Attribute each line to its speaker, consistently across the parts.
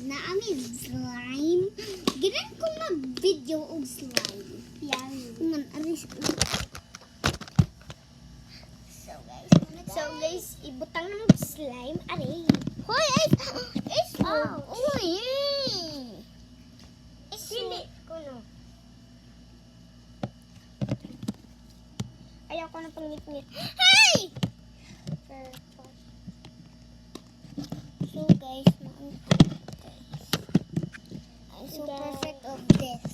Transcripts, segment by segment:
Speaker 1: naami slime. Ginan ko mag-video og slime.
Speaker 2: Yan.
Speaker 1: Man aris.
Speaker 2: So guys, ibutang na mag slime. Aray.
Speaker 1: Hoy, is
Speaker 2: Oh.
Speaker 1: Uy.
Speaker 2: Pili ko no. Ayaw ko na pangit-ngit.
Speaker 1: Hey! So guys, I'm so
Speaker 2: Guys.
Speaker 1: perfect of this.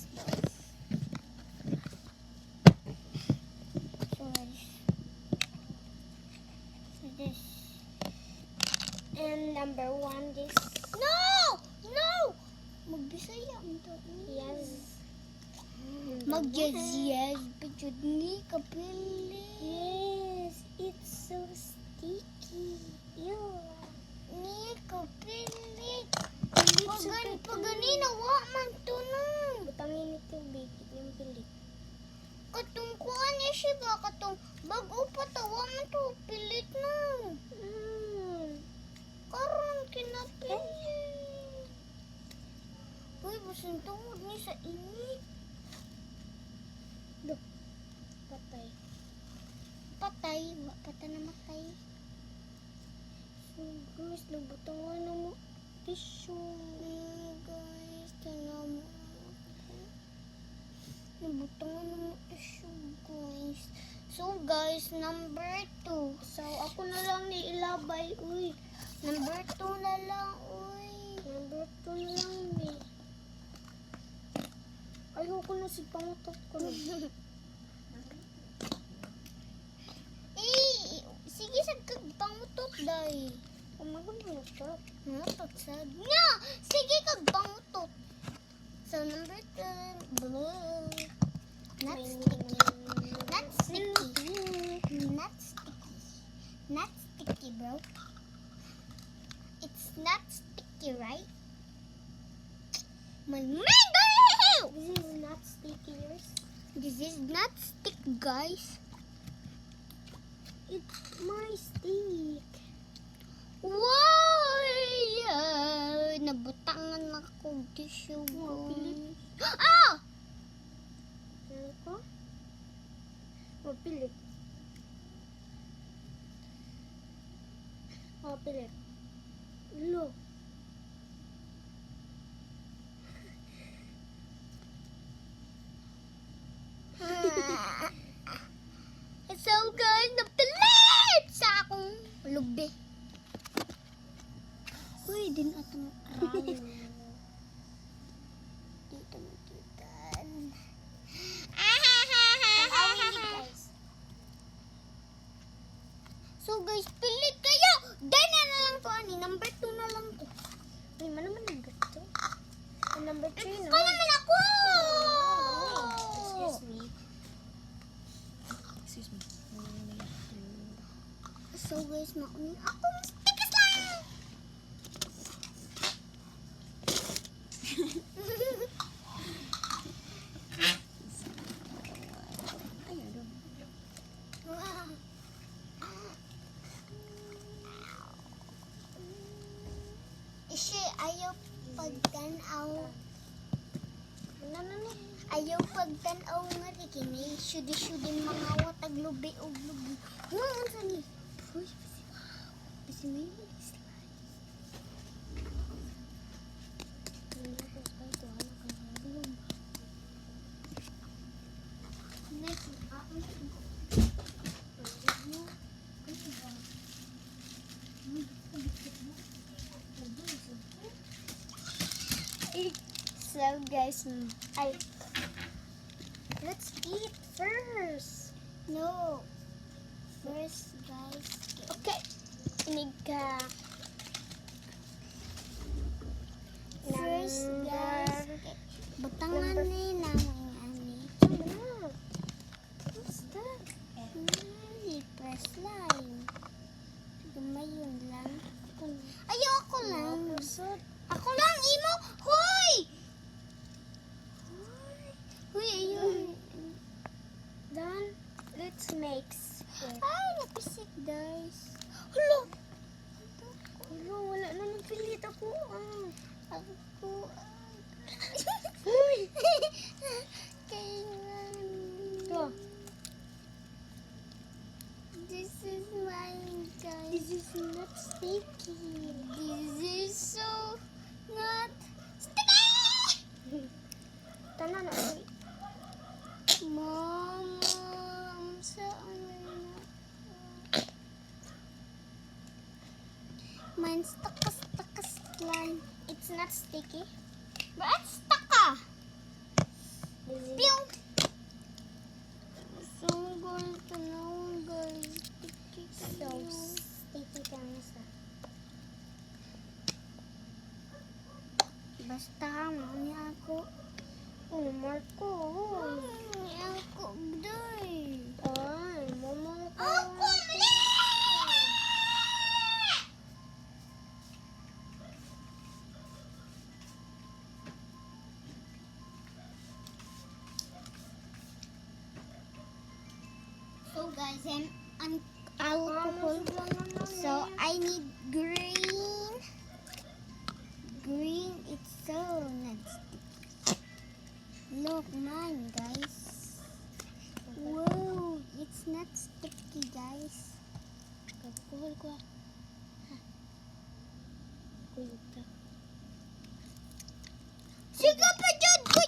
Speaker 1: So this.
Speaker 2: And number 1 this.
Speaker 1: No! No! Magbisaya mo to.
Speaker 2: Yes.
Speaker 1: Mag-yes, but yun ni kapili.
Speaker 2: Yes, it's so sticky. Ew.
Speaker 1: Ni kapili. Paganina, wa man to no.
Speaker 2: Butangin ito big yung pilit.
Speaker 1: Katungkuan niya siya ba? Bago pa tawa man to. Pilit no. Karon kinapili. Uy, basang tungod niya sa init.
Speaker 2: Patay.
Speaker 1: Patay. Patay na matay.
Speaker 2: So guys, nabutangan na mo tissue.
Speaker 1: Guys, tanong mo. Nabutangan na mo issue, guys. So, guys, number 2.
Speaker 2: So ako na lang ni ilabay. Uy.
Speaker 1: Number 2 na lang, uy.
Speaker 2: Number 2 na lang ni. Ayoko na si pangutot ko na.
Speaker 1: Sige, sa kagpangutot, day.
Speaker 2: Umagon na ito.
Speaker 1: Pangutot, sad. Nga! Sige, kagpangutot. So, number 2. Blue. Not sticky. Not sticky. Not sticky. Not sticky, bro. It's not sticky, right? Mango!
Speaker 2: This is not sticky yours.
Speaker 1: This is not stick, guys.
Speaker 2: It's my stick.
Speaker 1: Wow! Nabutangan ako tissue,
Speaker 2: Wow, pilit.
Speaker 1: Ah!
Speaker 2: Ano ko? Pilit. Pilit. Lo.
Speaker 1: So guys, napilit sa akong lubi. Uy, din atong rayo. Dito makitan. So guys, pilit kayo. Dahil na lang to, ani. Number 2 na lang to.
Speaker 2: Uy, man naman ang gato. Number 3 na.
Speaker 1: Ikaw naman ako!
Speaker 2: Excuse me.
Speaker 1: So guys, mauni ako. Tikas lang! Ishi, ayaw pagtanaw. Ayaw pagtanaw nga di kini. Syudi-syudi mga watag lubi o lubi. Ano sa ni? Uy, kasi may slime. Next,
Speaker 2: So guys, let's eat first.
Speaker 1: no. First, guys.
Speaker 2: Okay. Inig ka.
Speaker 1: First, guys. Butangan
Speaker 2: Number-
Speaker 1: ni namin ani.
Speaker 2: What's that?
Speaker 1: Press slime. Gamay yun lang. Ayaw ako lang. Ako lang, imo. Hoy! Hoy, ayun.
Speaker 2: Then, let's mix it.
Speaker 1: Ay, napisik, guys. Hala!
Speaker 2: Hello, wala na ng pilit ako.
Speaker 1: Ako.
Speaker 2: Uy!
Speaker 1: Kailan?
Speaker 2: Ito.
Speaker 1: This is mine, guys.
Speaker 2: This is not sticky.
Speaker 1: This is so not sticky.
Speaker 2: Tanan na. Uy.
Speaker 1: Mom, saan na? Mine's takas slime.
Speaker 2: It's not sticky.
Speaker 1: But it's taka.
Speaker 2: This is
Speaker 1: Pew! So, guys, tanong, guys. Sticky
Speaker 2: so
Speaker 1: kayo.
Speaker 2: sticky kang sa.
Speaker 1: Basta, mami ako.
Speaker 2: Oh, Marco.
Speaker 1: Mami ako, day.
Speaker 2: Ay, mama ko.
Speaker 1: Ako, mali! So guys, I'm alcohol. So I need green. Green, it's so not sticky. Look, mine, guys. Whoa, it's not sticky, guys.
Speaker 2: Alcohol ko. Kulog ta.
Speaker 1: Sige pa dyan, boy!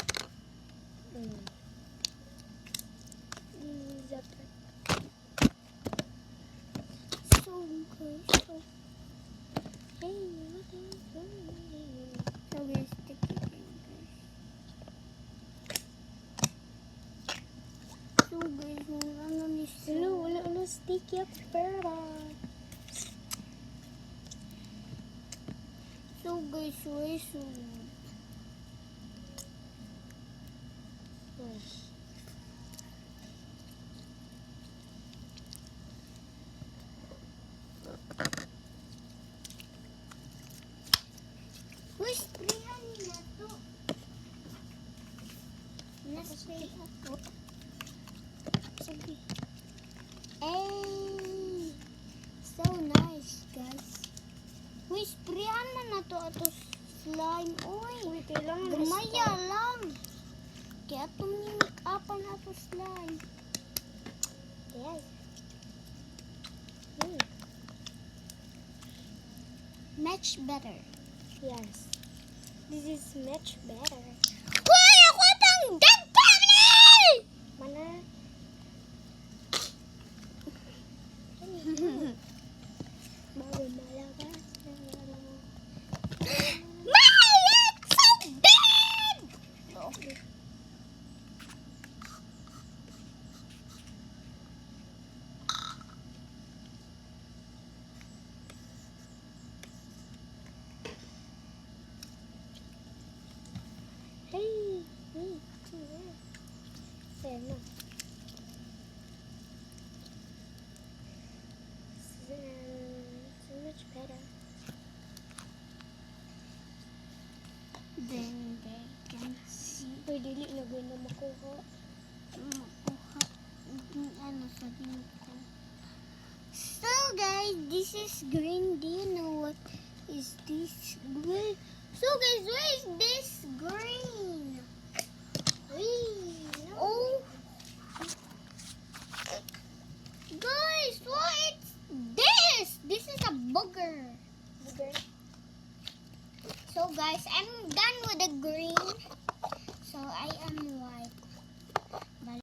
Speaker 2: This is a
Speaker 1: So good.
Speaker 2: Hey, what is going
Speaker 1: So guys, sticky thing, guys. So guys, ano ni
Speaker 2: Hello, wala sticky up pera.
Speaker 1: So guys, why so Uy, sprayan na to. Na-spray ako.
Speaker 2: Sige.
Speaker 1: Ay! So nice, guys. Uy, sprayan na to ato slime. Uy,
Speaker 2: Uy, kailangan
Speaker 1: gamaya lang. Kaya itong make-upan ato slime.
Speaker 2: Yes.
Speaker 1: Much better.
Speaker 2: Yes. This is much better.
Speaker 1: Uy, ako itong dead family!
Speaker 2: Mana? Bago malabas.
Speaker 1: My legs so dead!
Speaker 2: Hey. Fair enough. So much better.
Speaker 1: Then they can see
Speaker 2: Uy, dili na gawin na makuha.
Speaker 1: makuha yung ano sabihin ko. So guys, this is green. Do you know what is this green? So guys, where is this green? Oh, guys, what is this? This is a booger.
Speaker 2: Okay.
Speaker 1: So guys, I'm done with the green.